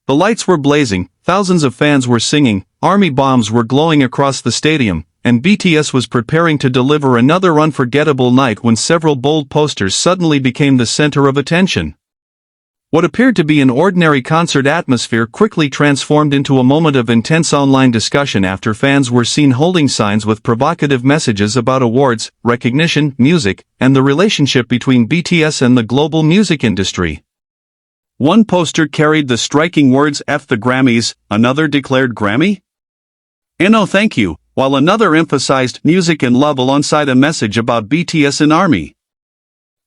The lights were blazing, thousands of fans were singing, ARMY bombs were glowing across the stadium, and BTS was preparing to deliver another unforgettable night when several bold posters suddenly became the center of attention. What appeared to be an ordinary concert atmosphere quickly transformed into a moment of intense online discussion after fans were seen holding signs with provocative messages about awards, recognition, music, and the relationship between BTS and the global music industry. One poster carried the striking words "F the Grammys," another declared "Grammy? No thank you," while another emphasized music and love alongside a message about BTS and ARMY.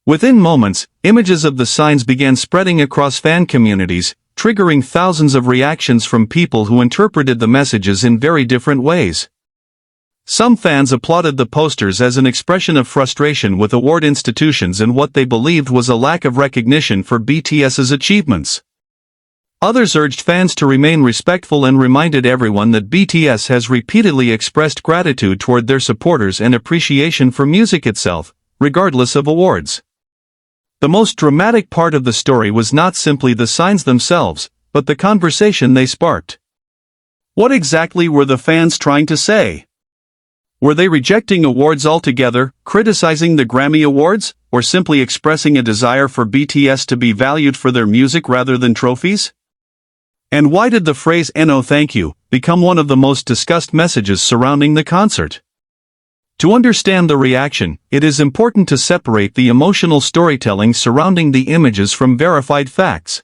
Within moments, images of the signs began spreading across fan communities, triggering thousands of reactions from people who interpreted the messages in very different ways. Some fans applauded the posters as an expression of frustration with award institutions and what they believed was a lack of recognition for BTS's achievements. Others urged fans to remain respectful and reminded everyone that BTS has repeatedly expressed gratitude toward their supporters and appreciation for music itself, regardless of awards. The most dramatic part of the story was not simply the signs themselves, but the conversation they sparked. What exactly were the fans trying to say? Were they rejecting awards altogether, criticizing the Grammy Awards, or simply expressing a desire for BTS to be valued for their music rather than trophies? And why did the phrase "No thank you" become one of the most discussed messages surrounding the concert? To understand the reaction, it is important to separate the emotional storytelling surrounding the images from verified facts.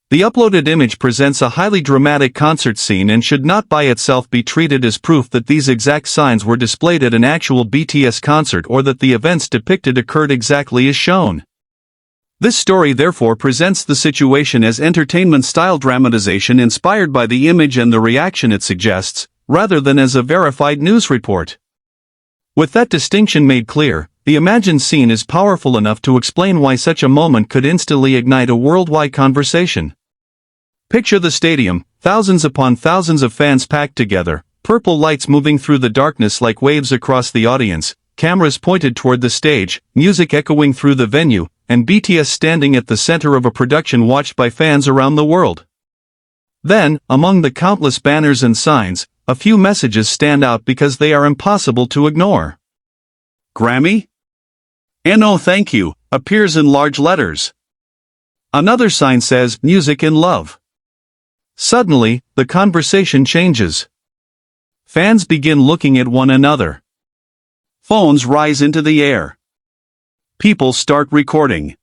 The uploaded image presents a highly dramatic concert scene and should not by itself be treated as proof that these exact signs were displayed at an actual BTS concert or that the events depicted occurred exactly as shown. This story therefore presents the situation as entertainment-style dramatization inspired by the image and the reaction it suggests, rather than as a verified news report. With that distinction made clear, the imagined scene is powerful enough to explain why such a moment could instantly ignite a worldwide conversation. Picture the stadium, thousands upon thousands of fans packed together, purple lights moving through the darkness like waves across the audience, cameras pointed toward the stage, music echoing through the venue, and BTS standing at the center of a production watched by fans around the world. Then, among the countless banners and signs, a few messages stand out because they are impossible to ignore. Grammy? No thank you, appears in large letters. Another sign says "Music and Love." Suddenly, the conversation changes. Fans begin looking at one another. Phones rise into the air. People start recording.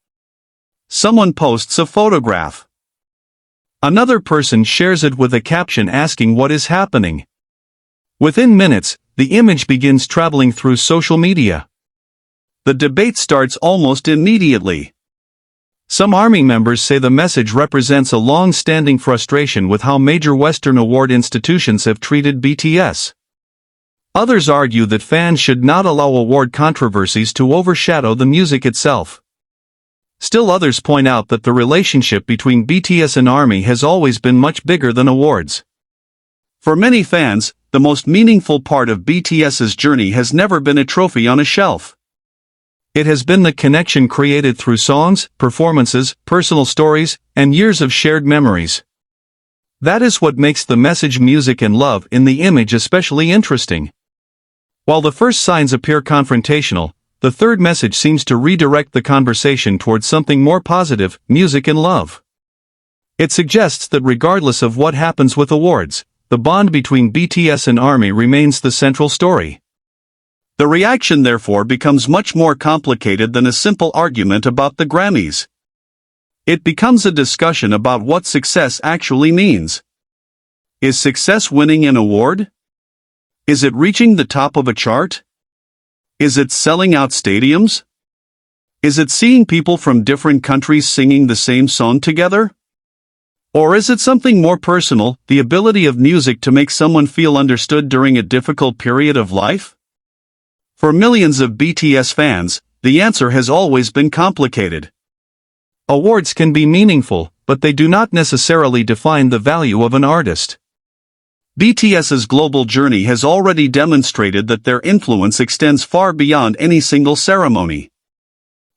Someone posts a photograph. Another person shares it with a caption asking what is happening. Within minutes, the image begins traveling through social media. The debate starts almost immediately. Some ARMY members say the message represents a long-standing frustration with how major Western award institutions have treated BTS. Others argue that fans should not allow award controversies to overshadow the music itself. Still others point out that the relationship between BTS and ARMY has always been much bigger than awards. For many fans, the most meaningful part of BTS's journey has never been a trophy on a shelf. It has been the connection created through songs, performances, personal stories, and years of shared memories. That is what makes the message "Music and Love" in the image especially interesting. While the first signs appear confrontational, the third message seems to redirect the conversation towards something more positive: music and love. It suggests that regardless of what happens with awards, the bond between BTS and ARMY remains the central story. The reaction therefore becomes much more complicated than a simple argument about the Grammys. It becomes a discussion about what success actually means. Is success winning an award? Is it reaching the top of a chart? Is it selling out stadiums? Is it seeing people from different countries singing the same song together? Or is it something more personal, the ability of music to make someone feel understood during a difficult period of life? For millions of BTS fans, the answer has always been complicated. Awards can be meaningful, but they do not necessarily define the value of an artist. BTS's global journey has already demonstrated that their influence extends far beyond any single ceremony.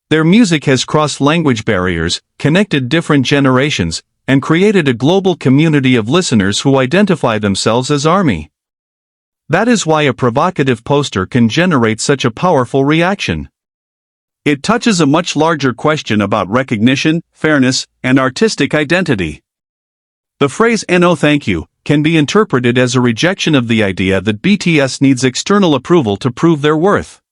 Their music has crossed language barriers, connected different generations, and created a global community of listeners who identify themselves as ARMY. That is why a provocative poster can generate such a powerful reaction. It touches a much larger question about recognition, fairness, and artistic identity. The phrase "no thank you" can be interpreted as a rejection of the idea that BTS needs external approval to prove their worth.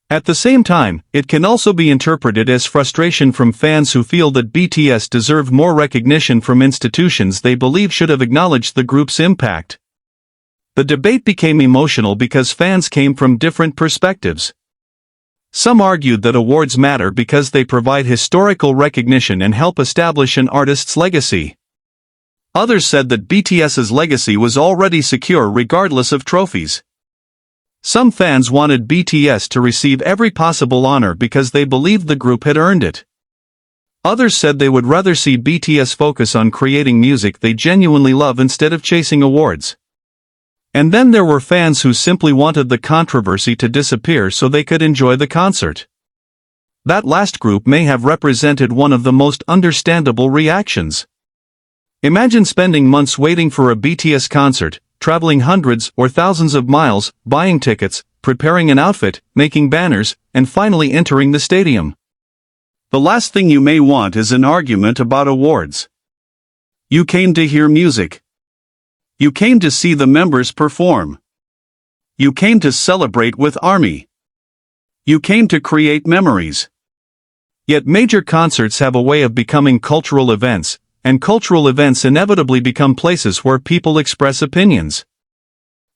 At the same time, it can also be interpreted as frustration from fans who feel that BTS deserve more recognition from institutions they believe should have acknowledged the group's impact. The debate became emotional because fans came from different perspectives. Some argued that awards matter because they provide historical recognition and help establish an artist's legacy. Others said that BTS's legacy was already secure regardless of trophies. Some fans wanted BTS to receive every possible honor because they believed the group had earned it. Others said they would rather see BTS focus on creating music they genuinely love instead of chasing awards. And then there were fans who simply wanted the controversy to disappear so they could enjoy the concert. That last group may have represented one of the most understandable reactions. Imagine spending months waiting for a BTS concert, traveling hundreds or thousands of miles, buying tickets, preparing an outfit, making banners, and finally entering the stadium. The last thing you may want is an argument about awards. You came to hear music. You came to see the members perform. You came to celebrate with ARMY. You came to create memories. Yet major concerts have a way of becoming cultural events, and cultural events inevitably become places where people express opinions.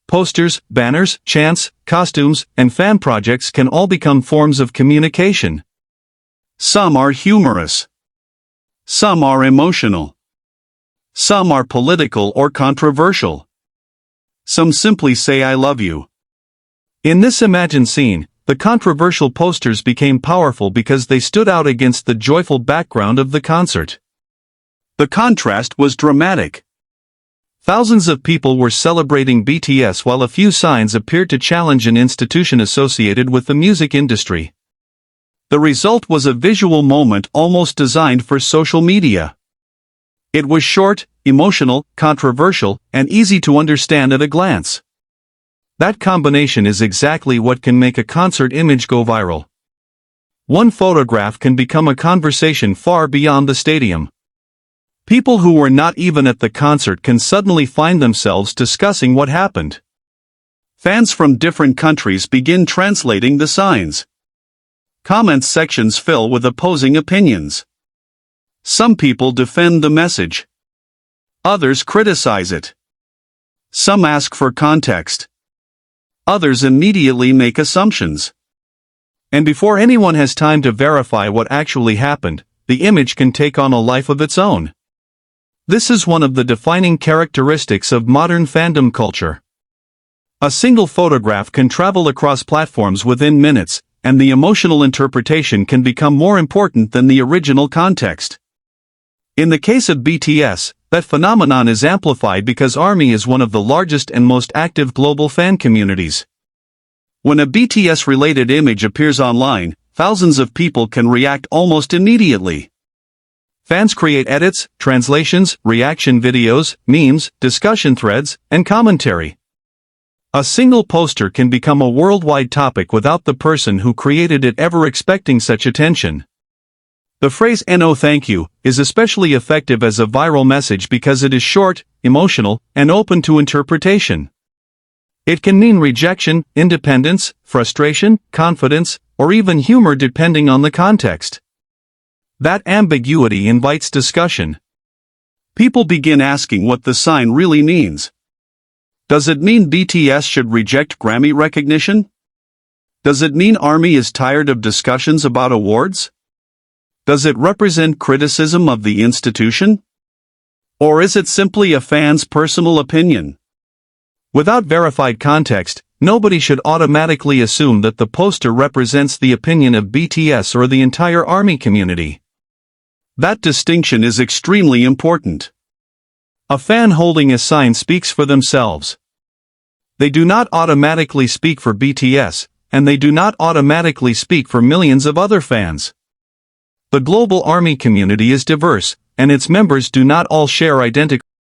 Posters, banners, chants, costumes, and fan projects can all become forms of communication. Some are humorous. Some are emotional. Some are political or controversial. Some simply say "I love you." In this imagined scene, the controversial posters became powerful because they stood out against the joyful background of the concert. The contrast was dramatic. Thousands of people were celebrating BTS while a few signs appeared to challenge an institution associated with the music industry. The result was a visual moment almost designed for social media. It was short, emotional, controversial, and easy to understand at a glance. That combination is exactly what can make a concert image go viral. One photograph can become a conversation far beyond the stadium. People who were not even at the concert can suddenly find themselves discussing what happened. Fans from different countries begin translating the signs. Comment sections fill with opposing opinions. Some people defend the message. Others criticize it. Some ask for context. Others immediately make assumptions. And before anyone has time to verify what actually happened, the image can take on a life of its own. This is one of the defining characteristics of modern fandom culture. A single photograph can travel across platforms within minutes, and the emotional interpretation can become more important than the original context. In the case of BTS, that phenomenon is amplified because ARMY is one of the largest and most active global fan communities. When a BTS-related image appears online, thousands of people can react almost immediately. Fans create edits, translations, reaction videos, memes, discussion threads, and commentary. A single poster can become a worldwide topic without the person who created it ever expecting such attention. The phrase "no thank you" is especially effective as a viral message because it is short, emotional, and open to interpretation. It can mean rejection, independence, frustration, confidence, or even humor depending on the context. That ambiguity invites discussion. People begin asking what the sign really means. Does it mean BTS should reject Grammy recognition? Does it mean ARMY is tired of discussions about awards? Does it represent criticism of the institution? Or is it simply a fan's personal opinion? Without verified context, nobody should automatically assume that the poster represents the opinion of BTS or the entire ARMY community. That distinction is extremely important. A fan holding a sign speaks for themselves. They do not automatically speak for BTS, and they do not automatically speak for millions of other fans. The global ARMY community is diverse, and its members do not all share identical